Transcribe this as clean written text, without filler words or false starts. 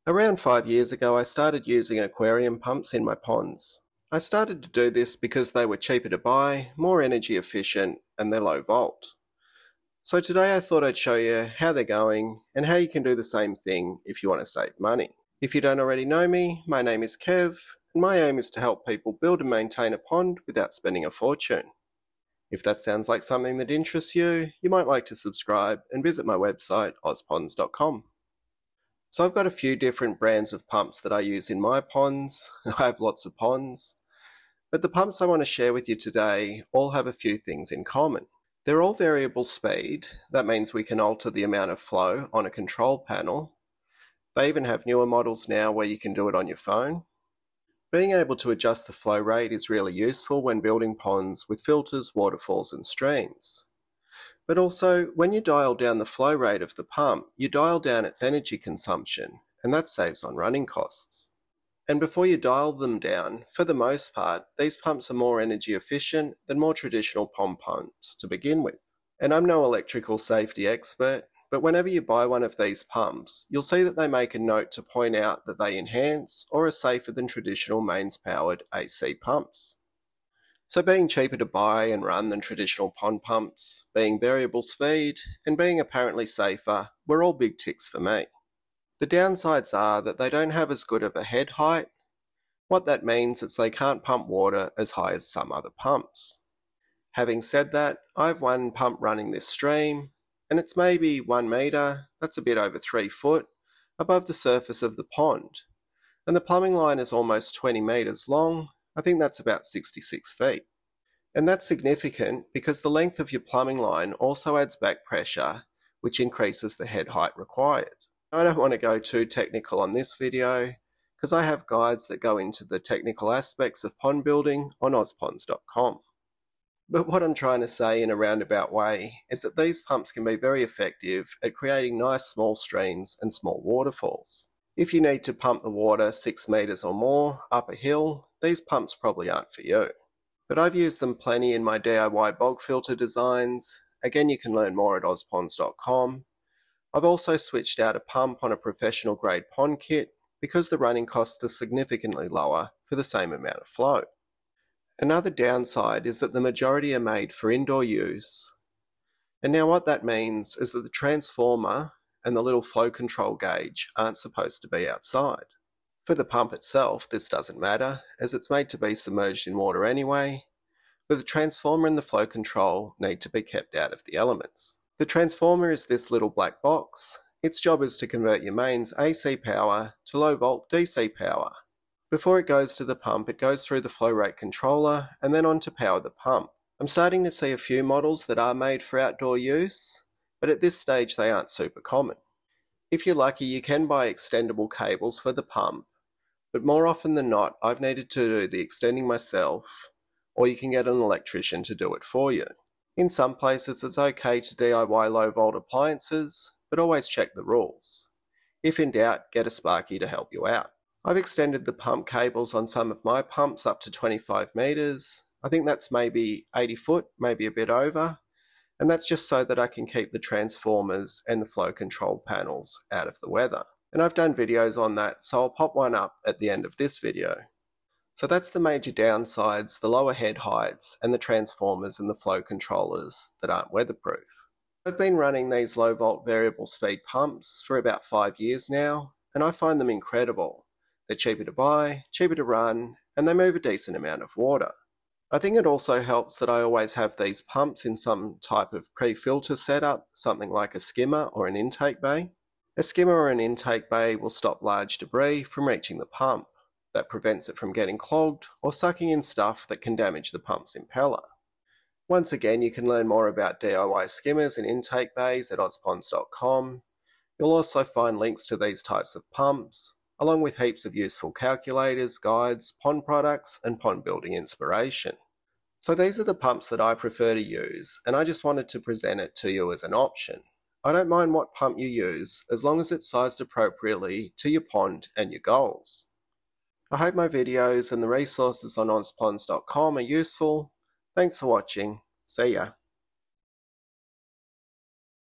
Around 5 years ago, I started using aquarium pumps in my ponds. I started to do this because they were cheaper to buy, more energy efficient, and they're low volt. So today I thought I'd show you how they're going and how you can do the same thing if you want to save money. If you don't already know me, my name is Kev, and my aim is to help people build and maintain a pond without spending a fortune. If that sounds like something that interests you, you might like to subscribe and visit my website, Ozponds.com. So I've got a few different brands of pumps that I use in my ponds. I have lots of ponds. But the pumps I want to share with you today all have a few things in common. They're all variable speed. That means we can alter the amount of flow on a control panel. They even have newer models now where you can do it on your phone. Being able to adjust the flow rate is really useful when building ponds with filters, waterfalls and streams. But also, when you dial down the flow rate of the pump, you dial down its energy consumption, and that saves on running costs. And before you dial them down, for the most part, these pumps are more energy efficient than more traditional pond pumps to begin with. And I'm no electrical safety expert, but whenever you buy one of these pumps, you'll see that they make a note to point out that they enhance or are safer than traditional mains-powered AC pumps. So being cheaper to buy and run than traditional pond pumps, being variable speed, and being apparently safer were all big ticks for me. The downsides are that they don't have as good of a head height. What that means is they can't pump water as high as some other pumps. Having said that, I have one pump running this stream, and it's maybe 1 metre, that's a bit over 3 foot, above the surface of the pond. And the plumbing line is almost 20 metres long. I think that's about 66 feet. And that's significant because the length of your plumbing line also adds back pressure, which increases the head height required. I don't want to go too technical on this video because I have guides that go into the technical aspects of pond building on Ozponds.com. But what I'm trying to say in a roundabout way is that these pumps can be very effective at creating nice small streams and small waterfalls. If you need to pump the water 6 metres or more up a hill, these pumps probably aren't for you. But I've used them plenty in my DIY bog filter designs. Again, you can learn more at Ozponds.com. I've also switched out a pump on a professional grade pond kit because the running costs are significantly lower for the same amount of flow. Another downside is that the majority are made for indoor use. And now what that means is that the transformer and the little flow control gauge aren't supposed to be outside. For the pump itself, this doesn't matter, as it's made to be submerged in water anyway, but the transformer and the flow control need to be kept out of the elements. The transformer is this little black box. Its job is to convert your mains AC power to low volt DC power. Before it goes to the pump, it goes through the flow rate controller and then on to power the pump. I'm starting to see a few models that are made for outdoor use, but at this stage they aren't super common. If you're lucky, you can buy extendable cables for the pump, but more often than not, I've needed to do the extending myself, or you can get an electrician to do it for you. In some places, it's okay to DIY low-volt appliances, but always check the rules. If in doubt, get a Sparky to help you out. I've extended the pump cables on some of my pumps up to 25 metres. I think that's maybe 80 foot, maybe a bit over, and that's just so that I can keep the transformers and the flow control panels out of the weather. And I've done videos on that, so I'll pop one up at the end of this video. So that's the major downsides, the lower head heights, and the transformers and the flow controllers that aren't weatherproof. I've been running these low volt variable speed pumps for about 5 years now, and I find them incredible. They're cheaper to buy, cheaper to run, and they move a decent amount of water. I think it also helps that I always have these pumps in some type of pre-filter setup, something like a skimmer or an intake bay. A skimmer or an intake bay will stop large debris from reaching the pump. That prevents it from getting clogged or sucking in stuff that can damage the pump's impeller. Once again, you can learn more about DIY skimmers and intake bays at Ozponds.com. You'll also find links to these types of pumps, along with heaps of useful calculators, guides, pond products, and pond building inspiration. So these are the pumps that I prefer to use, and I just wanted to present it to you as an option. I don't mind what pump you use, as long as it's sized appropriately to your pond and your goals. I hope my videos and the resources on Ozponds.com are useful. Thanks for watching. See ya.